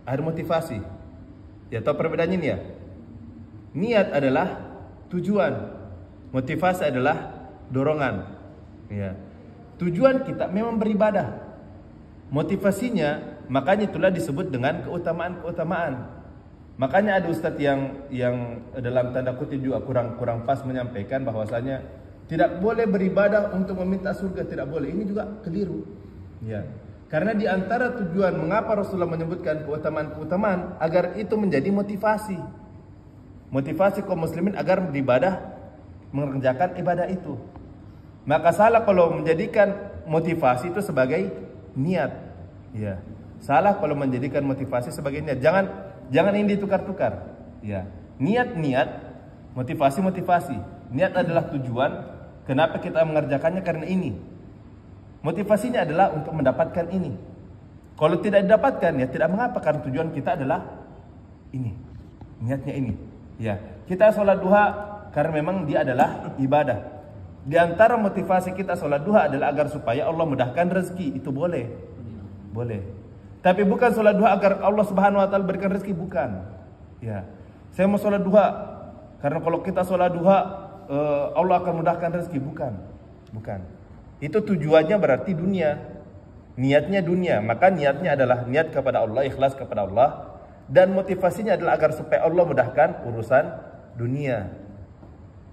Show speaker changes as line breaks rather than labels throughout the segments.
ada motivasi. Ya, tahu perbedaannya ini ya? Niat adalah tujuan, motivasi adalah dorongan. Ya. Tujuan kita memang beribadah. Motivasinya, makanya itulah disebut dengan keutamaan-keutamaan. Makanya ada ustadz yang dalam tanda kutip juga kurang pas menyampaikan bahwasanya tidak boleh beribadah untuk meminta surga, tidak boleh. Ini juga keliru. Ya. Karena di antara tujuan mengapa Rasulullah menyebutkan keutamaan-keutamaan agar itu menjadi motivasi. Motivasi kaum muslimin agar beribadah, mengerjakan ibadah itu. Maka salah kalau menjadikan motivasi itu sebagai niat. Ya. Salah kalau menjadikan motivasi sebagai niat. Jangan ini ditukar-tukar. Ya. Niat, motivasi. Niat adalah tujuan. Kenapa kita mengerjakannya? Karena ini. Motivasinya adalah untuk mendapatkan ini. Kalau tidak didapatkan, ya tidak mengapa, karena tujuan kita adalah ini. Niatnya ini. Ya, kita sholat duha karena memang dia adalah ibadah. Di antara motivasi kita sholat duha adalah agar supaya Allah mudahkan rezeki. Itu boleh. Boleh. Tapi bukan sholat duha agar Allah Subhanahu wa taala berikan rezeki, bukan. Ya. Saya mau sholat duha karena kalau kita sholat duha Allah akan mudahkan rezeki, bukan. Itu tujuannya berarti dunia. Niatnya dunia, maka niatnya adalah niat kepada Allah, ikhlas kepada Allah, dan motivasinya adalah agar supaya Allah mudahkan urusan dunia.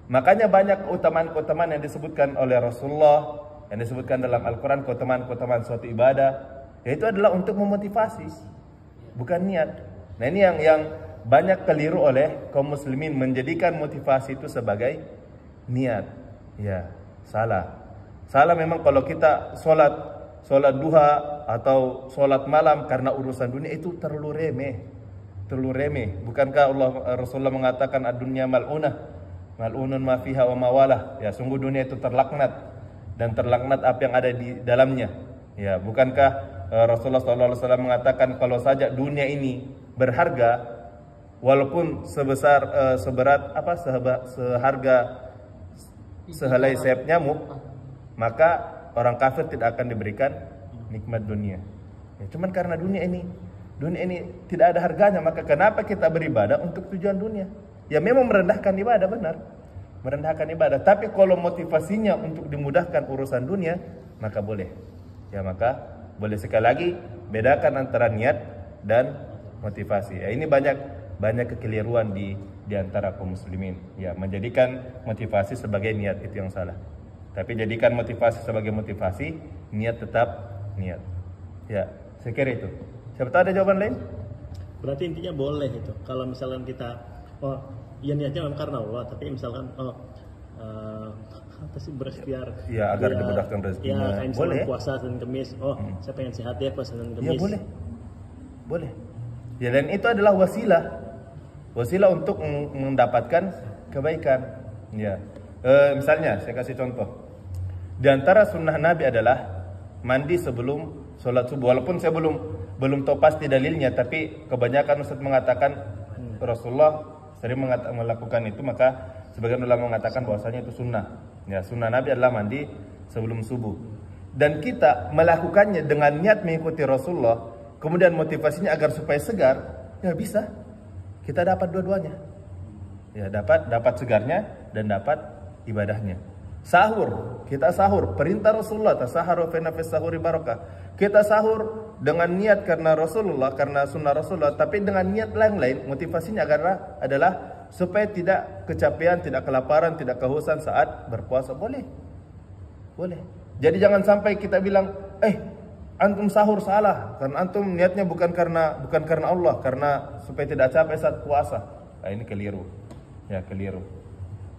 Makanya banyak keutamaan-keutamaan yang disebutkan oleh Rasulullah, yang disebutkan dalam Al-Quran, keutamaan-keutamaan suatu ibadah, yaitu adalah untuk memotivasi, bukan niat. Nah, ini yang banyak keliru oleh kaum muslimin, menjadikan motivasi itu sebagai niat. Ya, salah memang kalau kita sholat duha atau sholat malam karena urusan dunia, itu terlalu remeh. Bukankah Rasulullah mengatakan ad-dunya mal'unun ma fiha wa mawalah. Ya, sungguh dunia itu terlaknat, dan terlaknat apa yang ada di dalamnya. Ya, bukankah Rasulullah SAW mengatakan kalau saja dunia ini berharga, walaupun seharga sehelai sayap nyamuk, maka orang kafir tidak akan diberikan nikmat dunia. Ya, cuman karena dunia ini tidak ada harganya, maka kenapa kita beribadah untuk tujuan dunia? Ya memang merendahkan ibadah, benar. Merendahkan ibadah. Tapi kalau motivasinya untuk dimudahkan urusan dunia, maka boleh. Ya, maka boleh. Sekali lagi, bedakan antara niat dan motivasi. Ya, ini banyak kekeliruan di antara kaum muslimin. Ya, menjadikan motivasi sebagai niat, itu yang salah. Tapi jadikan motivasi sebagai motivasi, niat tetap niat. Ya, saya kira itu. Siapa tahu ada jawaban lain?
Berarti intinya boleh itu. Kalau misalkan kita, ya niatnya memang karena Allah, tapi misalkan berikhtiar.
Ya, agar dimudahkan rezekinya.
Ya, kayak boleh. Puasa Senin Kemis. Saya pengen sehat ya puasa Senin Kemis.
Ya, boleh. Ya, dan itu adalah wasilah untuk mendapatkan kebaikan. Ya. Misalnya saya kasih contoh. Di antara sunnah Nabi adalah mandi sebelum sholat subuh. Walaupun saya belum tahu pasti dalilnya, tapi kebanyakan ustaz mengatakan Rasulullah sering melakukan itu, maka sebagian ulama mengatakan bahwasanya itu sunnah. Ya, sunnah Nabi adalah mandi sebelum subuh. Dan kita melakukannya dengan niat mengikuti Rasulullah, kemudian motivasinya agar supaya segar, ya bisa. Kita dapat dua-duanya. Ya, dapat segarnya dan dapat ibadahnya. Kita sahur, perintah Rasulullah, tasaharu fa inna fis sahuri barakah. Kita sahur dengan niat karena Rasulullah, karena sunnah Rasulullah, tapi dengan niat lain, motivasinya adalah supaya tidak kecapean, tidak kelaparan, tidak kehausan saat berpuasa. Boleh. Jadi jangan sampai kita bilang, antum sahur salah, karena antum niatnya bukan karena Allah, karena supaya tidak capek saat puasa. Nah, ini keliru. Ya, keliru.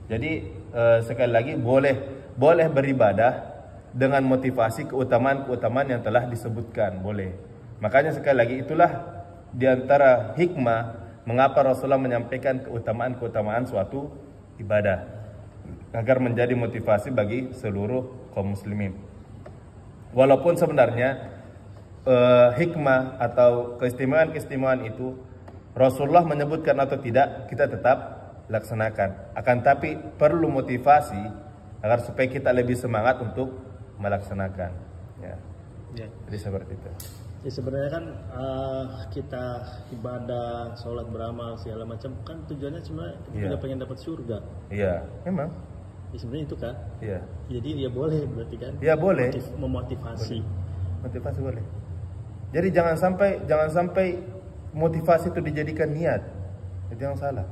Jadi sekali lagi boleh beribadah dengan motivasi keutamaan yang telah disebutkan, boleh. Makanya sekali lagi itulah diantara hikmah mengapa Rasulullah menyampaikan keutamaan suatu ibadah, agar menjadi motivasi bagi seluruh kaum muslimin. Walaupun sebenarnya hikmah atau keistimewaan itu Rasulullah menyebutkan atau tidak, kita tetap laksanakan. Akan tapi perlu motivasi agar supaya kita lebih semangat untuk melaksanakan. Ya. Jadi seperti itu.
Ya, sebenarnya kan kita ibadah, sholat, beramal segala macam kan tujuannya cuma kita
Iya.
juga pengen dapat surga.
Iya, memang.
Ya, sebenarnya itu kan.
Iya.
Jadi ya boleh berarti kan.
Ya boleh.
Memotivasi.
Motivasi boleh. Jadi jangan sampai motivasi itu dijadikan niat. Itu yang salah.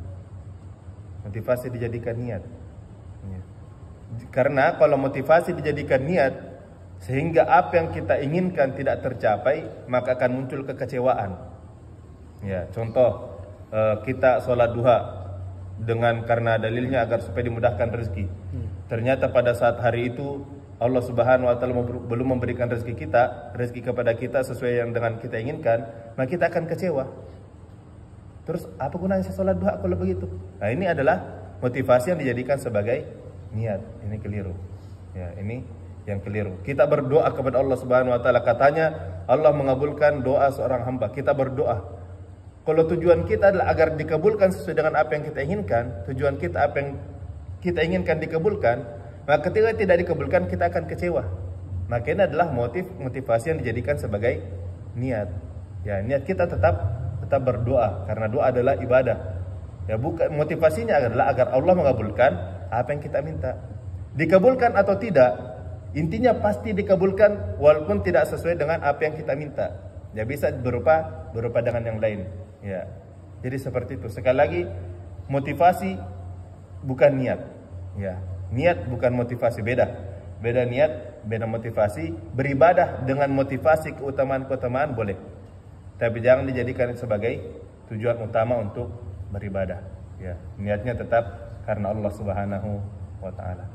Motivasi dijadikan niat. Ya. Karena kalau motivasi dijadikan niat, sehingga apa yang kita inginkan tidak tercapai, maka akan muncul kekecewaan. Ya, contoh kita sholat duha karena dalilnya agar supaya dimudahkan rezeki. Ternyata pada saat hari itu Allah Subhanahu wa taala belum memberikan rezeki kepada kita sesuai yang dengan kita inginkan, maka kita akan kecewa. Terus apa gunanya saya sholat duha kalau begitu? Nah, ini adalah motivasi yang dijadikan sebagai niat. Ini keliru. Ya, ini yang keliru. Kita berdoa kepada Allah Subhanahu wa taala, katanya Allah mengabulkan doa seorang hamba. Kita berdoa. Kalau tujuan kita adalah agar dikabulkan sesuai dengan apa yang kita inginkan, tujuan kita apa yang kita inginkan dikabulkan, maka ketika tidak dikabulkan kita akan kecewa. Maka ini adalah motivasi yang dijadikan sebagai niat. Ya, niat kita tetap berdoa karena doa adalah ibadah. Ya, bukan motivasinya adalah agar Allah mengabulkan apa yang kita minta. Dikabulkan atau tidak, intinya pasti dikabulkan walaupun tidak sesuai dengan apa yang kita minta. Ya, bisa berupa dengan yang lain. Ya. Jadi seperti itu. Sekali lagi, motivasi bukan niat. Ya. Niat bukan motivasi, beda. Beda niat, beda motivasi. Beribadah dengan motivasi keutamaan-keutamaan boleh. Tapi jangan dijadikan sebagai tujuan utama untuk beribadah. Ya, niatnya tetap karena Allah Subhanahu wa taala.